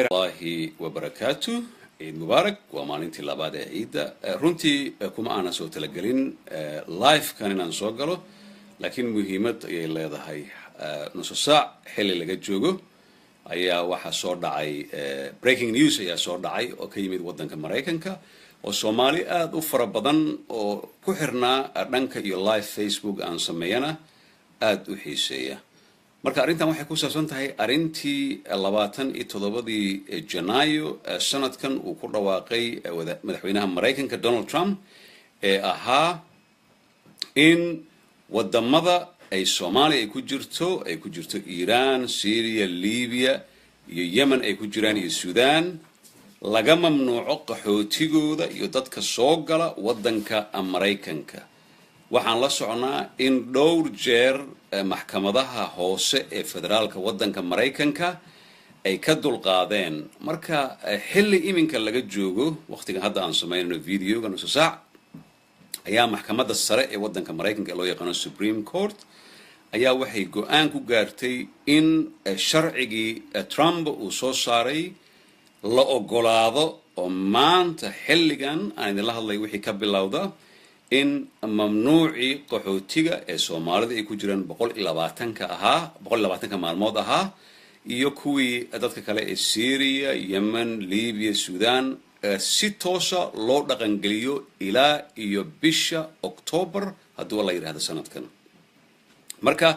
الله وبركاته عيد مبارك ومالنتي لبعد عيد رنتي كما أنا سويت لقلين لايف كان نسوقله لكن مهمة يلا هاي نص ساعة حل اللي جت جوجو أيها واحد صور دعي breaking news أيها صور دعي أوكي ميد ودن كمريكانكا والصومالي أضفر بدن وكحرنا أدنك يلايف فيسبوك أن سمينا وحيسية marka arrintan waxay ku saabsan tahay arintii 27 Janaayo sanadkan uu ku dhawaaqay madaxweynaha Mareykanka Donald Trump ee ahaa in wadamada ay Soomaaliya ay ku jirto Iran, Syria, Libya iyo Yemen ay ku jiraan iyo Sudan laga mamnuuco qaxootigooda iyo dadka soo gala wadanka Mareykanka waxaan la soconaa in dhowr jeer maxkamadaha hoose ee federaalka wadanka Mareykanka ay ka dulqaadeen marka xilli iminka laga joogo waqtiga hadda aan sameeyno videoga nus saac ayaa maxkamadda sare ee wadanka Mareykanka loo yaqaan Supreme Court ayaa waxay go'aan ku gaartay in sharcigii Trump uu soo saaray la ogolaado oo maanta xilligan aan la hadlay wixii ka bilowda in mamnuuci qaxootiga ee Soomaalida ay ku jiraan 120 maalmood ahaa iyo kuwii dadka kale ee Syria, Yemen, Libya, Sudan si toosa loo dhaqan geliyo ilaa iyo bisha October haddii la yiraahdo sanadkan marka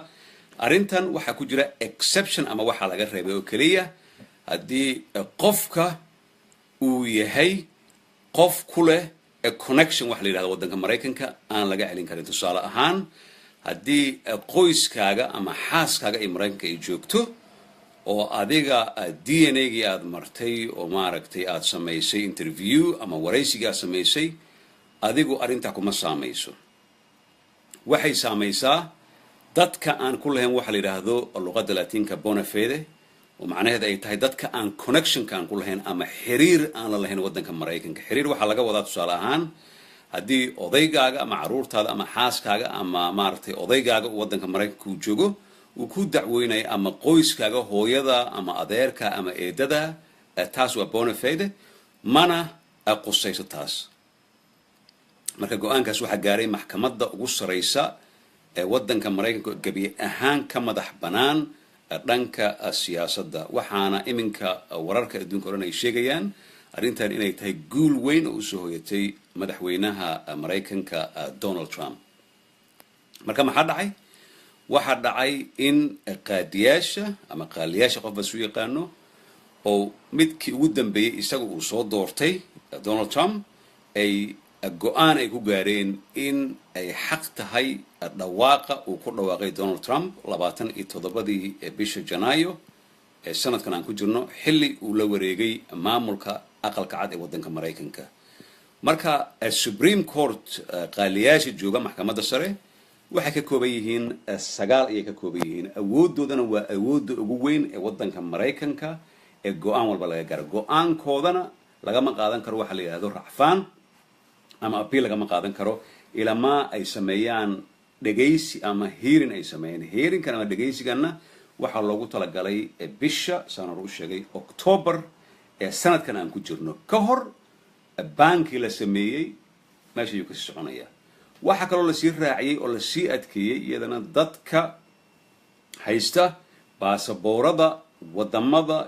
arintan waxa ku jira exception ama waxa laga reebay oo kaliya haddii qofka uu yahay qof ku leh a connection wax la yiraahdo wadanka Mareykanka aan laga celin karin tusaale ahaan haddii qoyskaaga ama xaaskaaga ay Mareykanka ay joogto oo adiga DNA-gii aad martay oo maaragtay aad sameysay interview ama wareysiga aad sameysay adigu arinta kuma saameyso waxay saameysaa dadka aan ku lahayn wax la yiraahdo luqadda Laatinka bona fide ومعناه أي تهي دتك عن connection كان كلهن أما حرير أنا لهن ودن كمريكان حرير وحلاقة وضعت صالحان هدي أضيقة أما عرور هذا أما حاس كاجا أما مارتي أضيقة ودن كمريكان كوجوجو وكود دعويني أما قويس كاجا هو يدا أما أدير كا أما إيددا تاس وبونفيده منا أقصيص التاس مركب جوان كسو حجاري محكمة دا قص رئيسة ودن كمريكان جبي أهان كمدح بنان dhanka siyaasadda waxaana iminka wararka adduunka oo dhan ay sheegayaan arrintan inay tahay guul weyn oo soo hoyatay madaxweynaha Mareykanka Donald Trump marka waxa dhacay in qaadiyaasha ama qaaliyaasha qofba soo yaqaano oo midkii ugu dambeeyay isagu uu soo doortay Donald Trump ay go'aan ay ku gaareen in ay xaq tahay dhawaaqa uu ku dhawaaqay Donald Trump 27 bisha Janaayo ee sanadkan aan ku jirno xilli uu la wareegay maamulka aqalka cad ee wadanka Mareykanka marka Supreme Court qaaliyaasha jooga maxkamadda sare waxay ka kooban yihiin 9 ay ka kooban yihiin awooddoodana waa awoodda ugu weyn ee wadanka Mareykanka ee go'aan walba laga gaaro go'aankoodana laga ma qaadan karo waxa la yiraahdo racfaan ama appeal laga ma qaadan karo ila ma ay sameeyaan dhageysi ama hearing ay sameeyaan hearing kana dhageysigana waxa loogu talagalay bisha sano uu sheegay October ee sanadkan aan ku jirno ka hor banki la sameeyay meesha uu ka soconaya waxa kale oo la sii raaciyay oo la sii adkeeyay iyadana dadka haysta baasaboorada wadamada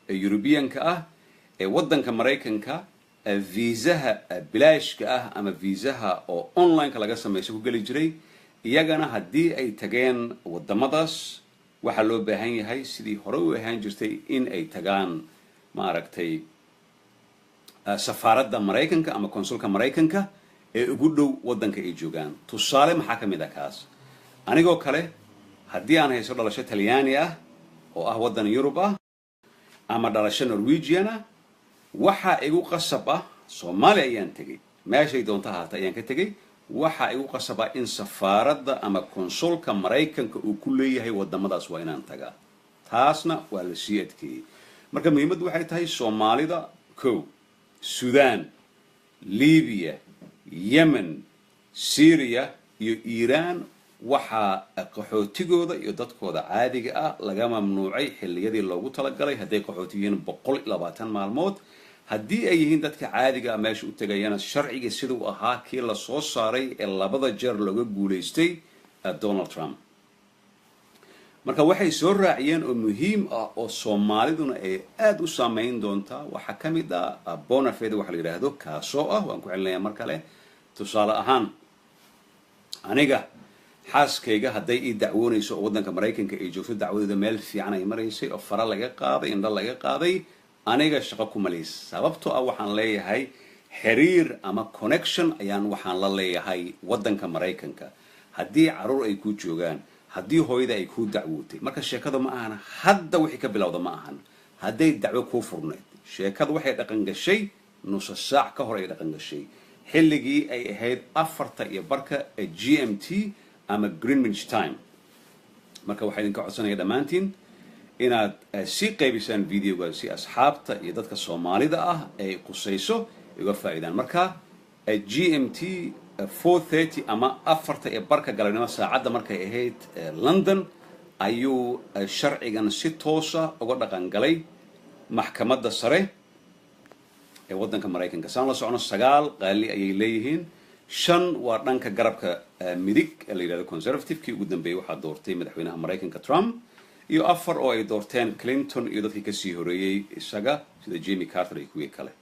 European-ka ah ee wadanka Mareykanka viisaha bilaashka ah ama viisaha oo online ka laga sameeyo ku gali jiray iyagana hadii ay tageen wadamadaas waxa loo baahan yahay sidii hore u ahaan jirtay in ay tagaan maaragtay safaaradda Mareykanka ama konsulka Mareykanka ee ugu dhow wadanka ay joogaan tusaale maxaa kamid ah kaas anigoo kale hadii aan hayso dhalasho Talyaani ah oo ah wadan Yurub ah ama dhalasho Norwegian ah waxa igu qasab ah Soomaaliya ayaan tagay meeshay doonta haata ayaan ka tagay waxa igu qasab ah in safaaradda ama konsulka Mareykanka uu ku leeyahay wadamadaas waa inaan tagaa taasna waa la sii adkeeyay marka muhiimadu waxay tahay Soomaalida Sudan Libya Yemen Syria iyo Iran waxa qaxootigooda iyo dadkooda caadiga ah laga mamnuucay xilliyadii loogu talagalay hadday qaxootiyihiin 120 maalmood haddii ay yihiin dadka caadiga ah meesha u tagayana sharciga siduu ahaa kii la soo saaray ee labada jeer looga guulaystay Donald Trump marka waxay soo raaciyeen oo muhiim ah oo Soomaaliduna ay aad u saameyn doontaa waxa kamid ah bona fide waxa la yiraahdo kaasoo ah waan ku celinayaa mar kale tusaale ahaan aniga xaaskayga hadday ii dacwoonayso waddanka Mareykanka ay joogto dacwadeeda meel fiican ay maraysay oo fara laga qaaday indha laga qaaday aniga shaqo kuma leeyahay sababtoo ah waxaan leeyahay xiriir ama connection ayaan waxaan la leeyahay waddanka Mareykanka haddii caruur ay ku joogaan haddii hooyada ay ku dacwootay marka sheekadu ma ahan hadda wixii ka bilowda ma ahan hadday dacwo ku furneed sheekadu waxay dhaqan gashay nus saac ka hor ay dhaqan gashay xilligii ay ahayd 4:15 GMT ama Greenwich time marka waxaan idinka codsanayaa dhammaantiin inaad si qaybisaan videoga si asxaabta iyo dadka Soomaalida ah ay qusayso uga faa'iidaan marka GMT 4:30 ama 4:15 galabnimo saacada markay ahayd London ayuu sharcigan si toos ah uga dhaqan galay maxkamadda sare ee waddanka Mareykanka saan la socono 9 qaali ayay leeyihiin 5 waa dhanka garabka midig ee la yiraahdo conservative kii ugu dambeeyay waxa doortay madaxweynaha Mareykanka Trump iyo 4 oo ay doorteen Clinton iyo dadkii ka sii horeeyay isaga sida Jimmy Carter iyo kuwii kale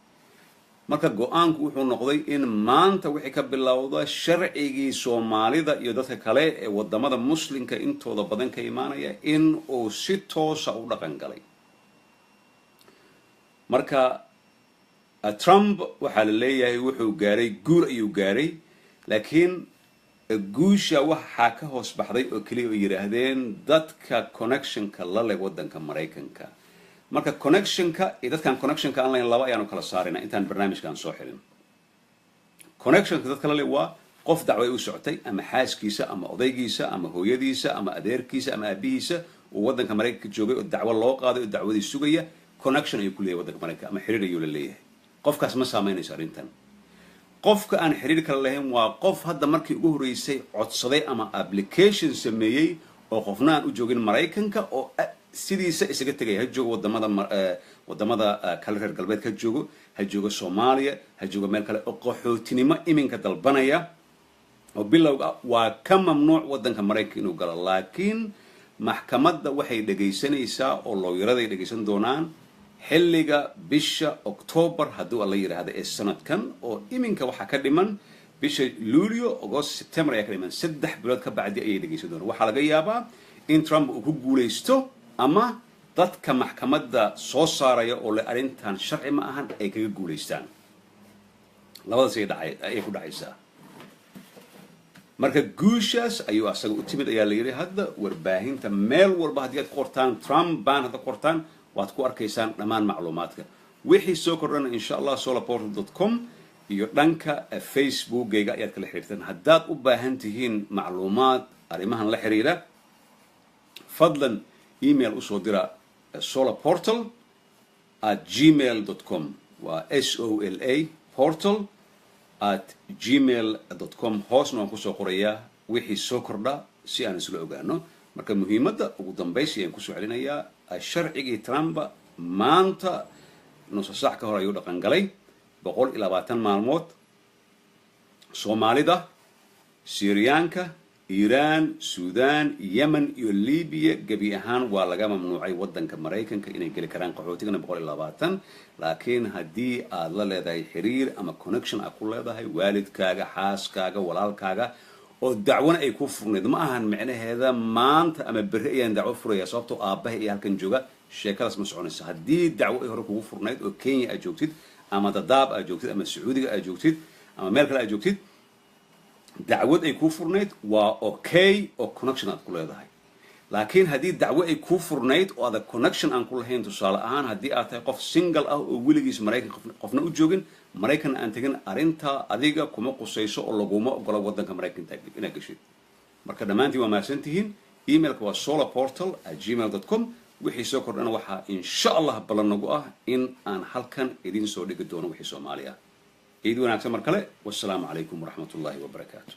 marka go'aanku wuxuu noqday in maanta wixii ka bilowda sharcigii Soomaalida iyo dadka kale ee wadamada muslimka intooda badan ka imaanaya in uu si toos ah u dhaqan galay marka Trump waxa la leeyahay wuxuu gaaray guul ayuu gaaray laakiin guusha waxa ka hoos baxday oo kaliya oo yiraahdeen dadka connectionka la leh waddanka Mareykanka marka connectionka iyo dadkan connectionka online laba ayaan kala saarina intaan barnaamijkan soo xirin connectionka dadka la leh waa qof dacwo u socotay ama xaaskiisa ama odaygiisa ama hooyadiisa ama adeerkiisa ama aabihiisa oo waddanka Mareykanka joogay oo dacwo loo qaaday oo dacwadii sugaya connection ayuu ku leeyahay waddanka Mareykanka ama xiriir ayuu la leeyahay qofkaas ma saameynayso arrintan qofka aan xiriir kala lahayn waa qof hadda markii ugu horeysay codsaday ama application sameeyay oo qofna aan u joogin Mareykanka oo sidiisa isaga tagay ha joogo wadamada kala reer galbeed ka joogo ha joogo Soomaaliya ha joogo meel kale oo qaxootinimo iminka dalbanaya oo bilowga waa ka mamnuuc waddanka Mareykanka inuu galo laakiin maxkamadda waxay dhageysanaysaa oo looyarada ay dhageysan doonaan xilliga bisha October hadduu alla yiraahdo ee sanadkan oo iminka waxa ka dhiman bisha Luulyo August September ayaa ka dhiman 3 bilood ka bacdi ayay dhageysan doonaan waxa laga yaabaa in Trump uu ku guuleysto ama dadka maxkamadda soo saaraya oo la arintan sharci ma ahan ay kaga guuleystaan labadaas ay ku dhacaysaa marka guushaas ayuu asaga u timid ayaa la yiri hadda warbaahinta meel walba haddii aad qortaan Trump baan hadda qortaan waad ku arkaysaan dhammaan macluumaadka wixii soo kordhana insha Allah solarportal.com iyo dhanka Facebook-gayga ayaad kala xiriirtaan haddaad u baahan tihiin macluumaad arrimahan la xiriira fadlan email usoo dira solarportal@gmail.com waa SOLA portal@gmail.com hoosna waan kusoo qorayaa wixii soo kordha si aan isla ogaano marka muhiimadda ugu dambaysi aan kusoo celinayaa sharcigii Trump maanta nus saac ka hor ayuu dhaqan galay 120 maalmood Soomaalida Syriyaanka Iran Sudan Yemen iyo Libya gabi ahaan waa laga mamnuucay waddanka Mareykanka inay gali karaan qaxootigana 120 laakiin haddii aad la leedahay xiriir ama connection aad ku leedahay waalidkaaga xaaskaaga walaalkaaga oo dacwana ay ku furneed ma ahan macnaheeda maanta ama berri ayaan dacwo furaya sababtoo aabahay iyo halkan jooga sheekadaas ma soconayso haddii dacwo ay hore kugu furneed oo Kenya aad joogtid ama Dadaab aad joogtid ama Sacuudiga aad joogtid ama meel kale aad joogtid dacwad ay ku furneed waa okay oo connection aad ku leedahay laakiin haddii dacwo ay ku furneyd oo aad connection aan ku lahayn tusaale ahaan haddii aad tahay qof single ah oo weligiis Mareykanka qofna u joogin Mareykan aan tagin arinta adiga kuma qusayso oo laguma ogola waddanka Mareykanka inaad gashid marka dhamaantii waa mahadsantihiin emailka waa solarportal@gmail.com wixii soo kordhana waxa insha Allah balan nagu ah in aan halkan idin soo dhigi doono wixii Soomaaliya ciid wanaagsan mar kale wassalaamu calaykum waraxmatullaahi wabarakaatuh